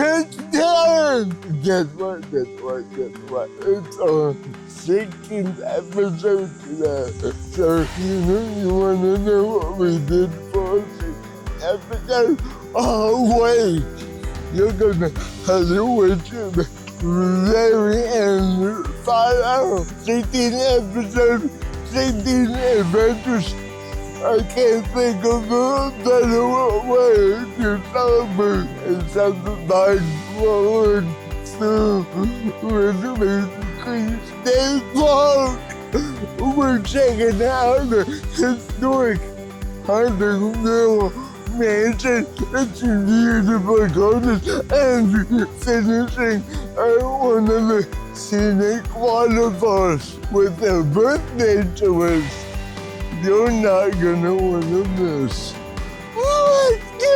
It's done! Guess what? It's our 16th episode today. So, you wanna know what we did for our 16th episode? Oh, wait! You're gonna have to wait till the very end. Find out. 16 episodes, 16 adventures. I can't think of a better way to celebrate and sacrifice forward to Ridley Creek State Park. We're checking out the historic Huntingville Mansion. It's a beautiful garden and finishing at one of the scenic waterfalls with a birthday twist. You're not gonna wanna miss. Let's go!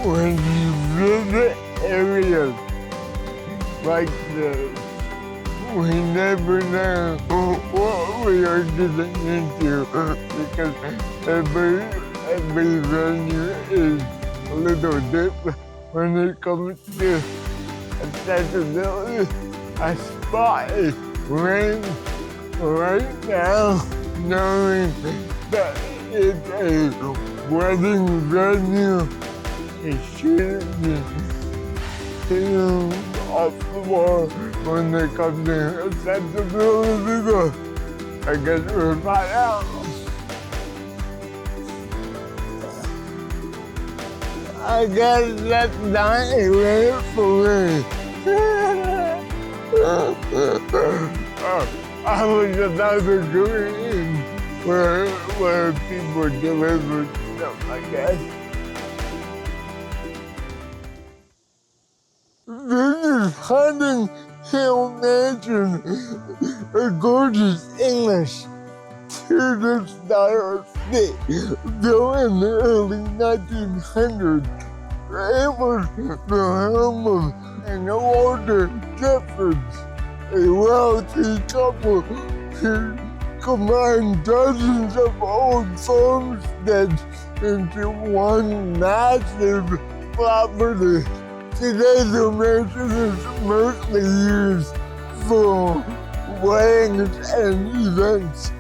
When you visit areas like this, we never know what we are getting into because every venue is a little different. When it comes to accessibility, I spot it right now, knowing that it's a wedding venue. It shouldn't be too off the wall when it comes to accessibility. I guess we'll find out. I guess that's not a way for me. I was about to go in where people deliver stuff, I guess. This is Hunting Hill Mansion, a gorgeous English Tudor-style estate built in the early 1900s. It was the home of an older Jeffords, a wealthy couple who combined dozens of old farmsteads into one massive property. Today, the mansion is mostly used for weddings and events.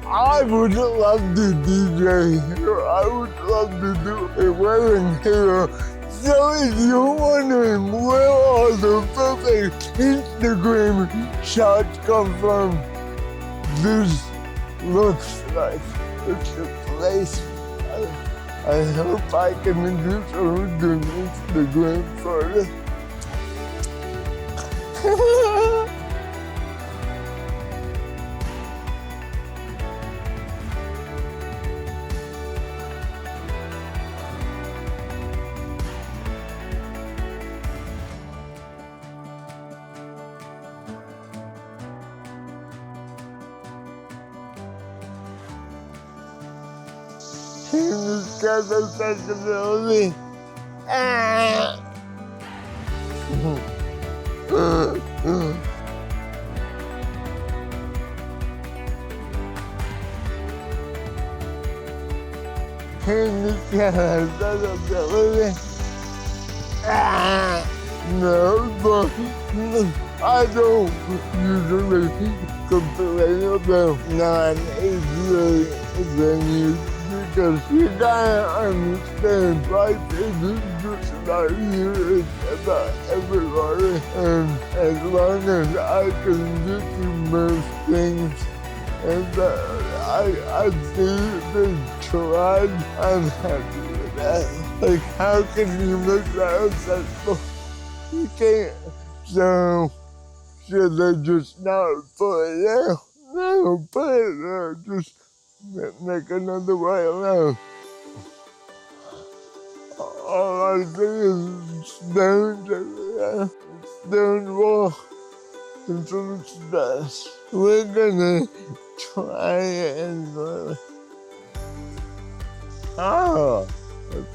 I would love to DJ here. I would love to do a wedding here. So if you're wondering where all the perfect Instagram shots come from, this looks like it's a place. I hope I can do something Instagram for it. Because of accessibility. Accessibility. No, but I don't usually complain about non-ADA venues. Because you gotta understand, life isn't just about you, it's about everybody. And as long as I can get to most things, and I see they tried, I'm happy with that. Like, how can you make that accessible? You can't. So, should they just not put it there? No, put it there. Just make another way around. All I see is stones everywhere. Stone wall. And some stress. We're gonna try and I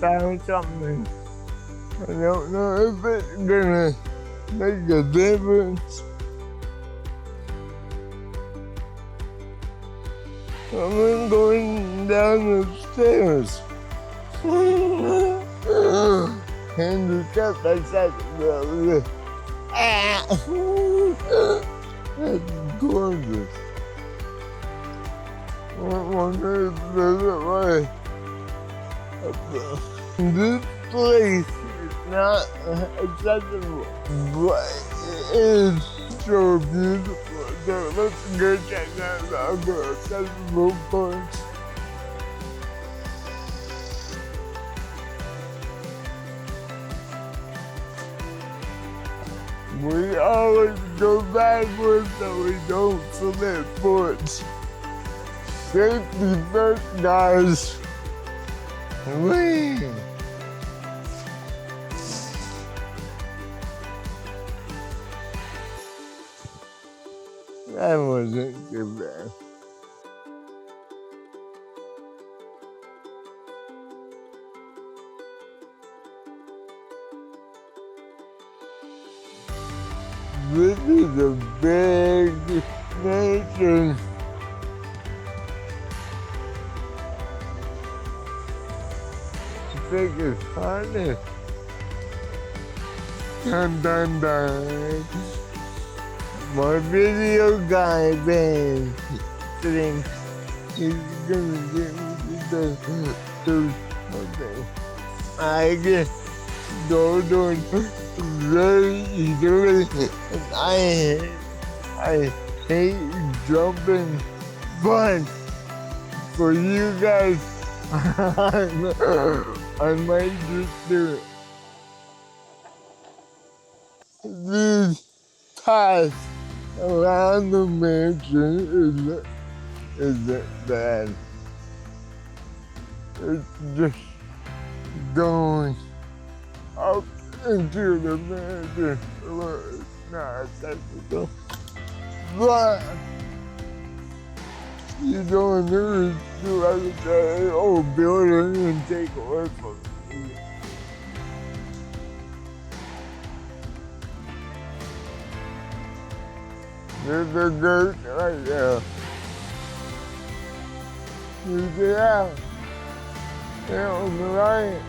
found something. I don't know if it's gonna make a difference. I'm going down the stairs. Handicap myself. That's gorgeous. I wonder if there's a way. This place is not accessible, but it is so beautiful. So let's go check out the other accessible parts. We always go backwards so we don't flip forwards. Safety first, guys. Whee! That wasn't too bad. This is a big nation. Biggest harness. Dun dun dun. My video guy, man. Sitting. He's gonna get me to do something. I get doing very easily. And I hate jumping, but for you guys, I might just do it. This path around the mansion isn't bad. It's just going up into the mansion where it's not accessible. But you don't need to like the old building and take away from it. There's a gate right there. You get out. There on the right.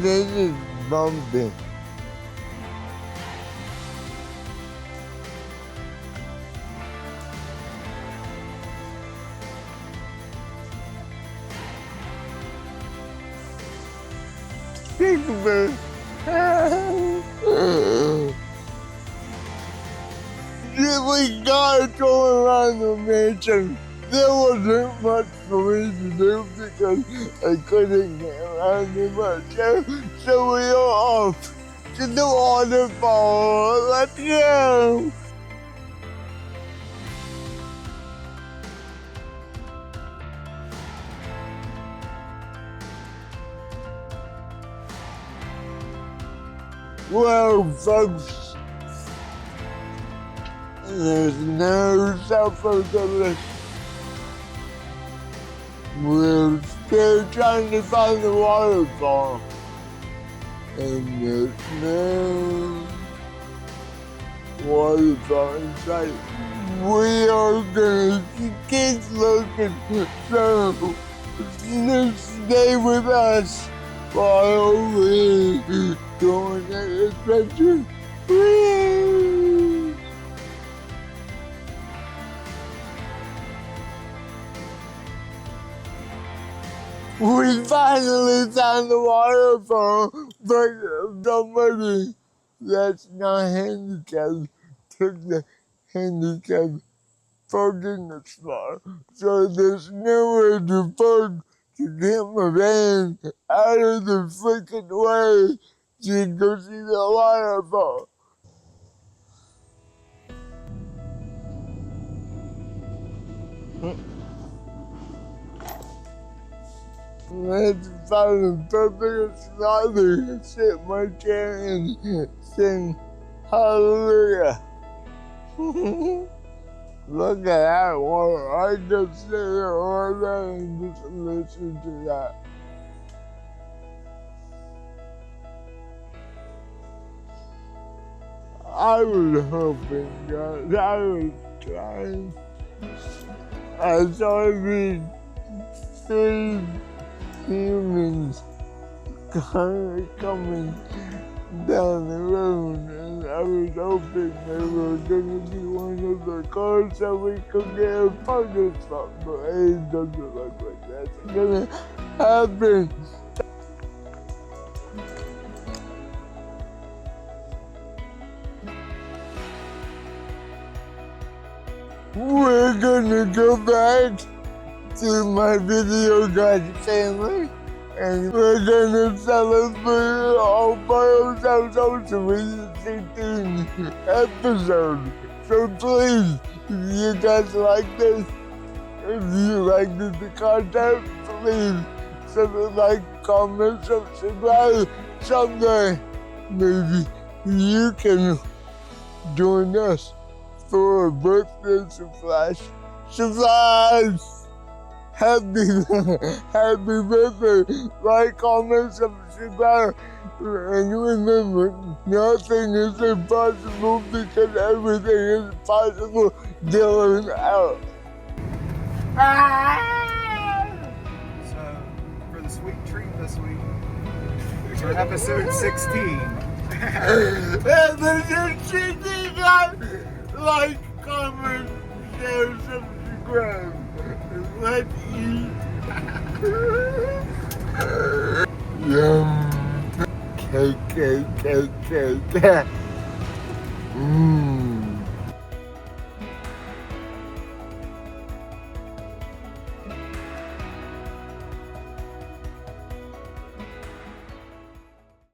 This is bumpy. Peekaboo. We gotta go around the mansion. There wasn't much for me to do because I couldn't get around too much. So we are off to the waterfall. Let's go. Well, folks, there's no cell phone service. We're still trying to find the waterfall. And there's no waterfall in sight. We are gonna keep looking, so stay with us while we go on that adventure. Whee! We finally found the waterfall, but somebody that's not handicapped took the handicapped parking spot. So there's nowhere to park to get my van out of the freaking way to go see the waterfall. Let's find the perfect spot to sit in my chair and sing hallelujah. look at that water. I just sit here all day and just listen to that. I was hoping, guys, I was trying. I saw these three humans coming down the road, and I was hoping they were gonna be one of the cars so we could get a parking spot, but it doesn't look like that's gonna happen. We're gonna go back to my video guide family, and we're gonna celebrate all by ourselves on the 316 episode. So please, if you guys like this, if you like the content, please like, comment, subscribe. Someday, maybe you can join us for a birthday surprise. Happy birthday. Like, comment, subscribe. And remember, nothing is impossible because everything is possible. Dillon out. So, for the sweet treat this week, for episode 16. Like, comment, share, subscribe. Let's eat. Yum. Cake.